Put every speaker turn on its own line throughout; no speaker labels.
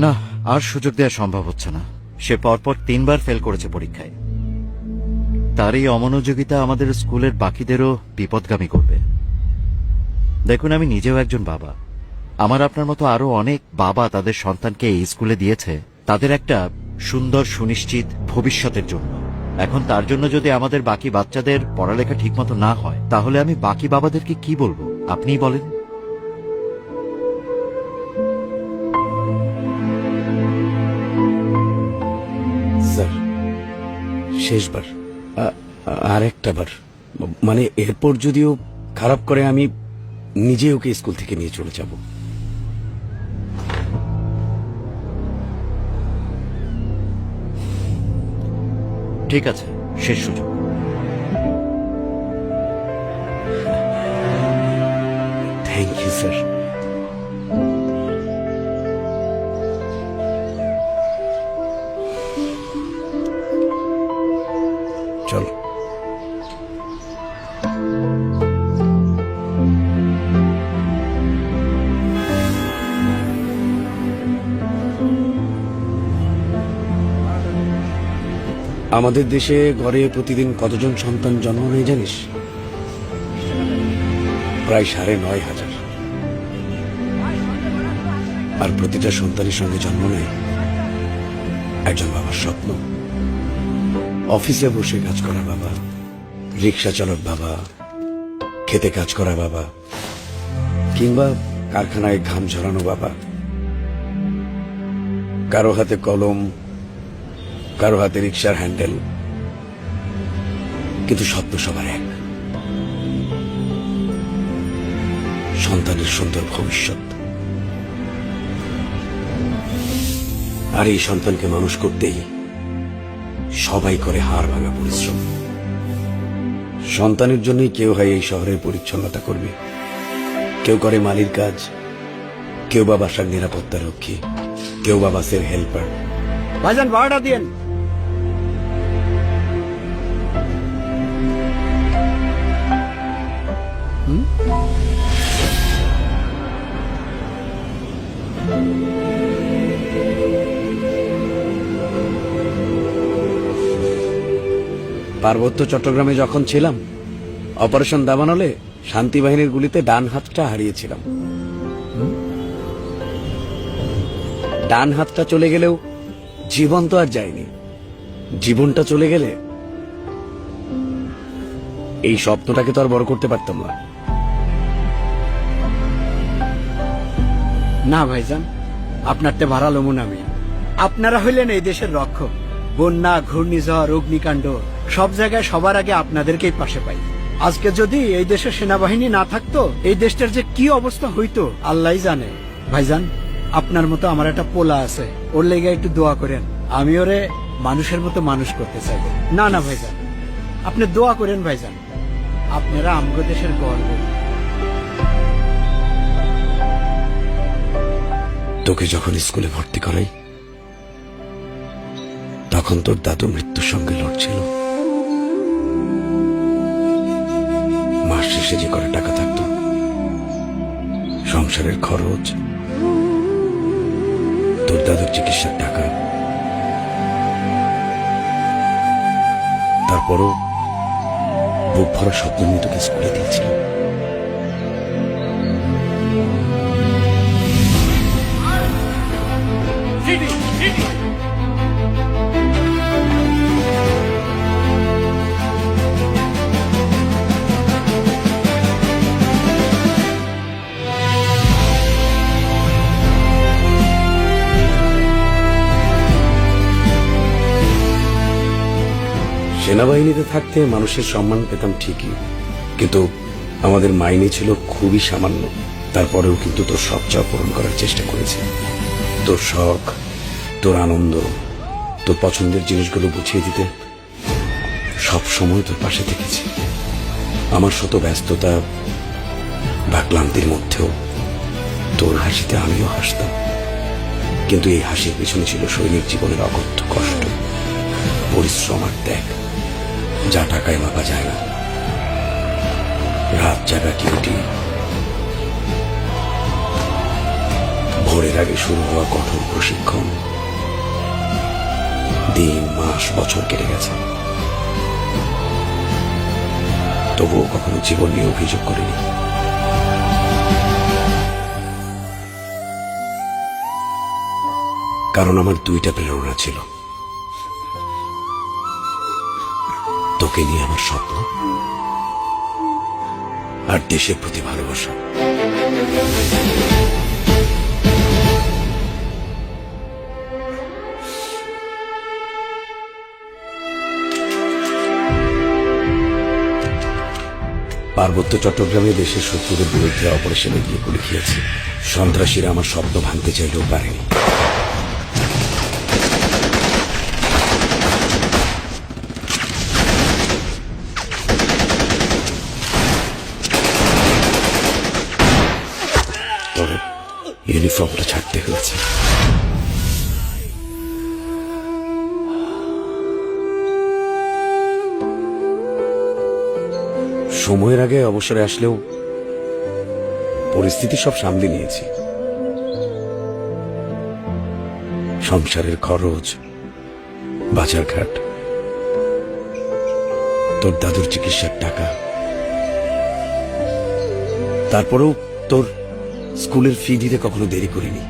না, আর সুযোগ দেওয়া সম্ভব হচ্ছে না। সে পরপর 3 বার ফেল করেছে পরীক্ষায়। তার এই অমনোযোগিতা আমাদের স্কুলের বাকিদেরও বিপদগামী করবে। দেখুন, আমি নিজেও একজন বাবা। আমার আপনার মতো আরো অনেক বাবা তাদের সন্তানকে এই স্কুলে দিয়েছে তাদের একটা সুন্দর সুনিশ্চিত ভবিষ্যতের জন্য। এখন তার জন্য যদি আমাদের বাকি বাচ্চাদের পড়ালেখা ঠিকমতো না হয়, তাহলে আমি বাকি বাবাদেরকে কি বলবো আপনিই বলেন।
স্যার, শেষবার, আর একটা বার, মানে এরপর যদিও খারাপ করে আমি নিজে ওকে স্কুল থেকে নিয়ে চলে যাব।
ঠিক আছে, শেষ সুযোগ।
Thank you sir. চল। আমাদের দেশে গড়ে প্রতিদিন কতজন সন্তান জন্ম নেয় জানিস? প্রায় ৯,৫০০। আর প্রতিটা সন্তানের সঙ্গে জন্ম নেয় একজন বাবার স্বপ্ন। অফিসে বসে কাজ করা বাবা, রিক্সা চালক বাবা, খেতে কাজ করা বাবা, কিংবা কারখানায় ঘাম ঝরানো বাবা। কারো হাতে কলম, কারো হাতে রিক্সার হ্যান্ডেল, কিন্তু স্বপ্ন সবার এক, সন্তানের সুন্দর ভবিষ্যৎ। আর এই সন্তানকে মানুষ করতেই সবাই করে হাড় ভাঙা পরিশ্রম। সন্তানের জন্যই কেউ হয় এই শহরের পরিচ্ছন্নতা করবে, কেউ করে মালির কাজ, কেউ বা বাসার নিরাপত্তা রক্ষী, কেউ বা বাসের হেল্পার।
ভাইজান ভাড়াটা দিয়েন।
পার্বত্য চট্টগ্রামে যখন ছিলাম, অপারেশন দাবানলে শান্তি বাহিনীর গুলিতে ডান হাতটা হারিয়েছিলাম। ডান হাতটা চলে গেলেও জীবন তো আর যায়নি। জীবনটা চলে গেলে এই স্বপ্নটাকে তো আর বড় করতে পারতাম না।
না ভাইজান, আপনারতে ভাড়া লমুন আমি। আপনারা হইলেন এই দেশের রক্ষক। বন্যা, ঘূর্ণিঝড়, অগ্নিকাণ্ড সব জায়গায় সবার আগে আপনাদেরকেই পাশে পাই। আজকে যদি এই দেশের সেনাবাহিনী না থাকতো, এই দেশটার যে কি অবস্থা হইতো আল্লাহই জানে। ভাইজান, আপনার মতো আমার একটা পোলা আছে, ওর লেগে একটু দোয়া করেন। আমি ওরে মানুষের মতো মানুষ করতে চাই। না না ভাইজান, আপনি দোয়া করেন ভাইজান। আপনারা আমগো দেশের গর্ব।
তোকে যখন স্কুলে ভর্তি করাই, তখন তোর দাদু মৃত্যুর সঙ্গে লড়ছিল। মাস শেষে যে করে টাকা থাকতো, সংসারের খরচ, তোর দাদুর চিকিৎসার টাকা, তারপরও বুক ভরা স্বপ্ন নিয়ে তোকে স্কুলে দিয়েছিল। সেনাবাহিনীতে থাকতে মানুষের সম্মান পেতাম ঠিকই, কিন্তু আমাদের মাইনে ছিল খুবই সামান্য। তারপরেও কিন্তু তোর সব চাওয়া পূরণ করার চেষ্টা করেছি। তোর শখ, তোর আনন্দ, তোর পছন্দের জিনিসগুলো বুঝিয়ে দিতে সব সময় তোর পাশে থেকেছি। আমার শত ব্যস্ততা বা ক্লান্তির মধ্যেও তোর হাসিতে আমিও হাসতাম। কিন্তু এই হাসির পেছনে ছিল সৈনিক জীবনের অকথ্য কষ্ট, পরিশ্রম আর ত্যাগ, যা টাকায় মাপা যায় না। রাত জাগা ডিউটি, ভোরে ভোরের আগে শুরু হওয়া কঠোর প্রশিক্ষণ দিন মাস বছর কেটে গেছে, তবুও কখনো জীবন নিয়ে অভিযোগ করিনি। কারণ আমার দুইটা প্রেরণা ছিল, তোকে নিয়ে আমার স্বপ্ন আর দেশের প্রতি ভালোবাসা। পার্বত্য চট্টগ্রামে দেশের শত্রুদের বিরুদ্ধে অপারেশনে গিয়ে গুলি খেয়েছি। সন্ত্রাসীরা আমার স্বপ্ন ভাঙতে চাইলেও পারেনি। তবে ইউনিফর্মটা ছাড়তে হয়েছে। সময়ের আগে অবসরে আসলেও পরিস্থিতি সব সামলে নিয়েছি। সংসারের খরচ, বাজারঘাট, তোর দাদুর চিকিৎসার টাকা, তারপরেও তোর স্কুলের ফি দিতে কখনো দেরি করিনি।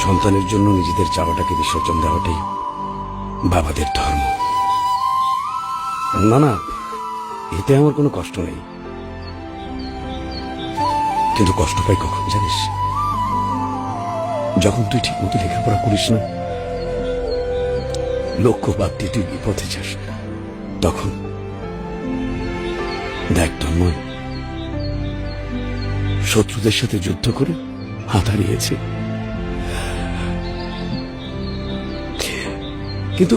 সন্তানের জন্য নিজেদের চাওয়াটাকে বিসর্জন দেওয়াটাই বাবাদের ধর্ম। না না, এতে আমার কোনো কষ্ট নেই, কিন্তু কষ্ট পাই কখন জানিস? যখন তুই ঠিক মতো লেখাপড়া করিস না, লক্ষ্য বাদ দিয়ে তুই বিপথে যাস, তখন দেখ তন্ময়, শত্রুদের সাথে যুদ্ধ করে হাত হারিয়েছে, কিন্তু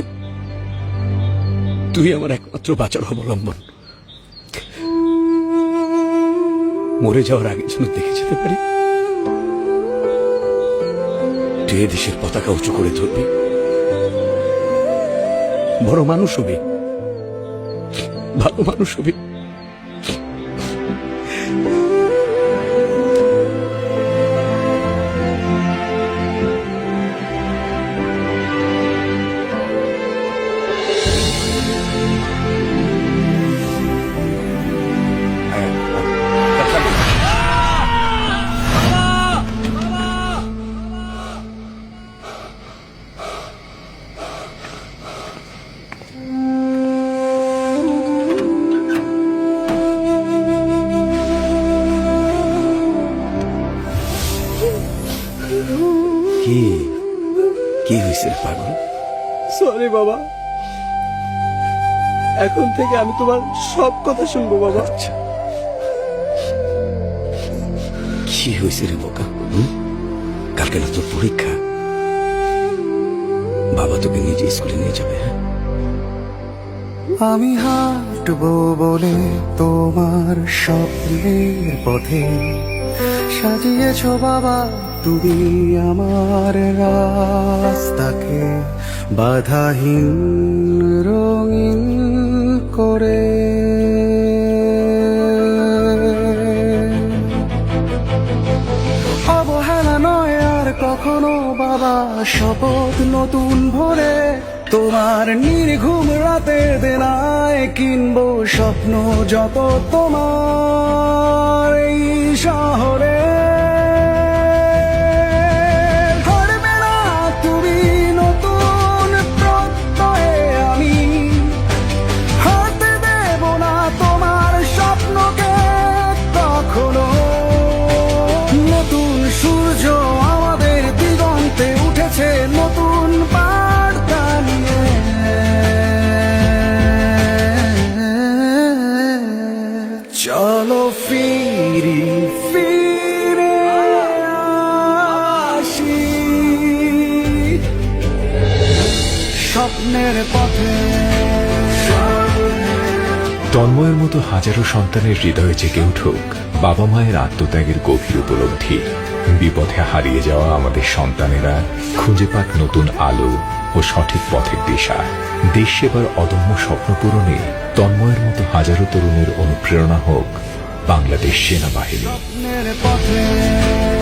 তুই আমার একমাত্র বাঁচার অবলম্বন। মরে যাওয়ার আগে যেন দেখে যেতে পারি তুই এ দেশের পতাকা উঁচু করে ধরবি, বড় মানুষ হবি, ভালো মানুষ হবি। কি কি হয়েছে পাগল?
সরি বাবা, এখন থেকে আমি তোমার সব কথা শুনবো বাবা।
আচ্ছা, কি হয়েছে রে বোকা? কালকে না তোর পরীক্ষা, বাবা তোকে নিজে স্কুলে নিয়ে যাবে। হ্যাঁ,
আমি হাঁটবো বলে তোমার স্বপ্নের পথে সাজিয়েছো বাবা তুমি আমার রাস্তাকে বাধাহীন রঙিন করে। অবহেলা নয় আর কখনো বাবা, শপথ নতুন ভরে তোমার নির্ঘুম রাতের দেনায় কিনবো স্বপ্ন যত তোমার এই শহরে। হারবে না তুমি নতুন প্রত্যয়ে, আমি হাতে দেব না তোমার স্বপ্নকে কখনো। নতুন সূর্য আমাদের দিগন্তে উঠেছে, নতুন বার্তা নিয়ে। চলো ফিরি ফিরে আসি স্বপ্নের পথে।
তন্ময়ের মতো হাজারো সন্তানের হৃদয়ে জেগে উঠুক বাবা মায়ের আত্মত্যাগের গভীর উপলব্ধি। বিপথে হারিয়ে যাওয়া আমাদের সন্তানেরা খুঁজে পাক নতুন আলো ও সঠিক পথের দিশা। দেশ সেবার অদম্য স্বপ্ন পূরণে তন্ময়ের মতো হাজারো তরুণের অনুপ্রেরণা হোক বাংলাদেশ সেনাবাহিনী।
স্বপ্নের পথে